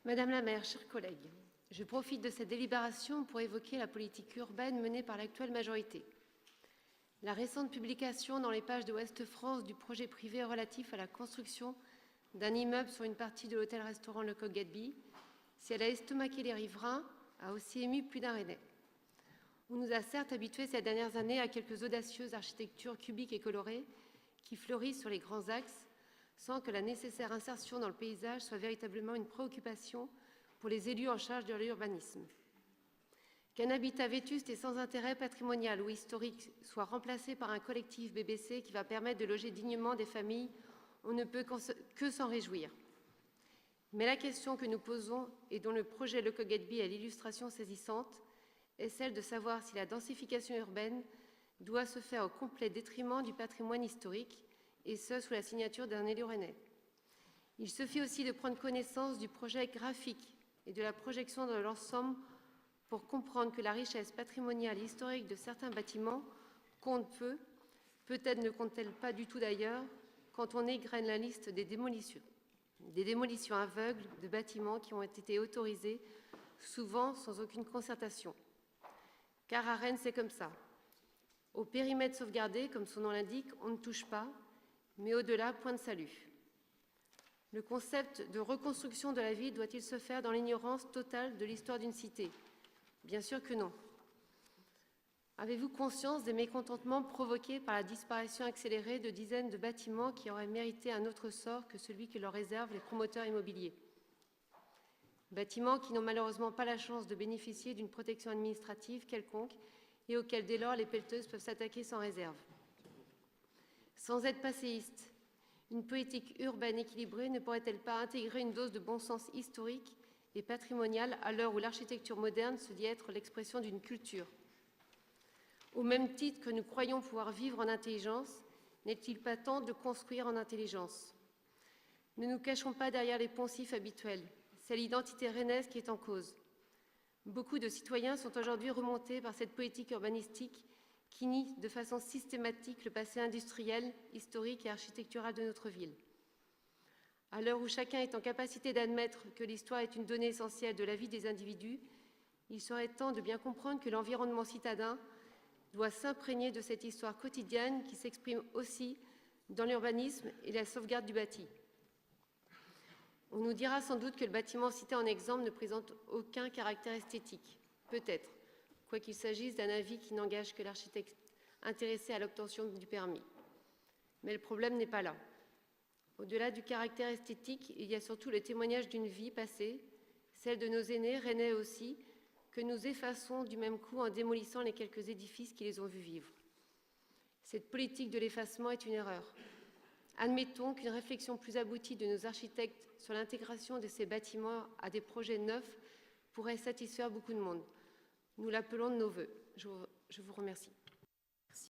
Madame la maire, chers collègues, je profite de cette délibération pour évoquer la politique urbaine menée par l'actuelle majorité. La récente publication dans les pages de Ouest France du projet privé relatif à la construction d'un immeuble sur une partie de l'hôtel-restaurant Le Coq Gateby, si elle a estomaqué les riverains, a aussi ému plus d'un Rennais. On nous a certes habitués ces dernières années à quelques audacieuses architectures cubiques et colorées qui fleurissent sur les grands axes, sans que la nécessaire insertion dans le paysage soit véritablement une préoccupation pour les élus en charge de l'urbanisme. Qu'un habitat vétuste et sans intérêt patrimonial ou historique soit remplacé par un collectif BBC qui va permettre de loger dignement des familles, on ne peut que s'en réjouir. Mais la question que nous posons, et dont le projet Le Coq Gateby est l'illustration saisissante, est celle de savoir si la densification urbaine doit se faire au complet détriment du patrimoine historique, et ce, sous la signature d'un élu rennais. Il suffit aussi de prendre connaissance du projet graphique et de la projection de l'ensemble pour comprendre que la richesse patrimoniale et historique de certains bâtiments compte peu, peut-être ne compte-t-elle pas du tout d'ailleurs, quand on égrène la liste des démolitions aveugles de bâtiments qui ont été autorisés, souvent sans aucune concertation. Car à Rennes, c'est comme ça. Au périmètre sauvegardé, comme son nom l'indique, on ne touche pas, mais au-delà, point de salut. Le concept de reconstruction de la ville doit-il se faire dans l'ignorance totale de l'histoire d'une cité? Bien sûr que non. Avez-vous conscience des mécontentements provoqués par la disparition accélérée de dizaines de bâtiments qui auraient mérité un autre sort que celui que leur réservent les promoteurs immobiliers? Bâtiments qui n'ont malheureusement pas la chance de bénéficier d'une protection administrative quelconque et auxquels dès lors les pelleteuses peuvent s'attaquer sans réserve. Sans être passéiste, une politique urbaine équilibrée ne pourrait-elle pas intégrer une dose de bon sens historique et patrimonial à l'heure où l'architecture moderne se dit être l'expression d'une culture? Au même titre que nous croyons pouvoir vivre en intelligence, n'est-il pas temps de construire en intelligence? Ne nous cachons pas derrière les poncifs habituels, c'est l'identité rennaise qui est en cause. Beaucoup de citoyens sont aujourd'hui remontés par cette politique urbanistique qui nie de façon systématique le passé industriel, historique et architectural de notre ville. À l'heure où chacun est en capacité d'admettre que l'histoire est une donnée essentielle de la vie des individus, il serait temps de bien comprendre que l'environnement citadin doit s'imprégner de cette histoire quotidienne qui s'exprime aussi dans l'urbanisme et la sauvegarde du bâti. On nous dira sans doute que le bâtiment cité en exemple ne présente aucun caractère esthétique. Peut-être, quoiqu'il s'agisse d'un avis qui n'engage que l'architecte intéressé à l'obtention du permis. Mais le problème n'est pas là. Au-delà du caractère esthétique, il y a surtout le témoignage d'une vie passée, celle de nos aînés, rennais aussi, que nous effaçons du même coup en démolissant les quelques édifices qui les ont vus vivre. Cette politique de l'effacement est une erreur. Admettons qu'une réflexion plus aboutie de nos architectes sur l'intégration de ces bâtiments à des projets neufs pourrait satisfaire beaucoup de monde. Nous l'appelons de nos vœux. Je vous remercie.